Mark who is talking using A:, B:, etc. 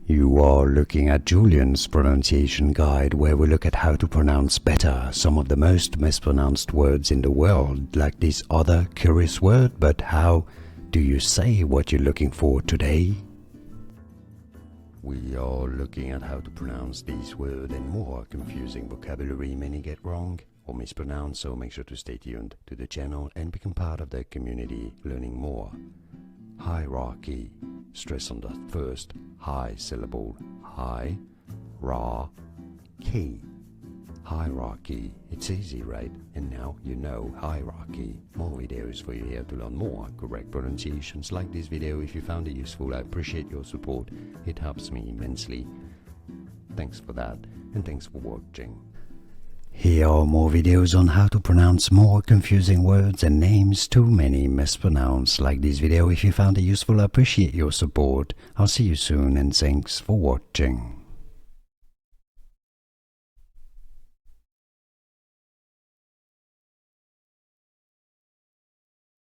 A: You are looking at Julian's pronunciation guide, where we look at how to pronounce better some of the most mispronounced words in the world, like this other curious word. But how do you say what you're looking for today? We are looking at how to pronounce this word and more confusing vocabulary many get wrong or mispronounce, so make sure to stay tuned to the channel and become part of the community learning more. Hierarchy. Stress on the first high syllable. High, ra, key. Hierarchy. It's easy, right? And now you know hierarchy. More videos for you here to learn more correct pronunciations. Like this video if you found it useful. I appreciate your support. It helps me immensely. Thanks for that, and thanks for watching. Here are more videos on how to pronounce more confusing words and names too many mispronounced. Like this video if you found it useful. I appreciate your support. I'll see you soon, and thanks for watching.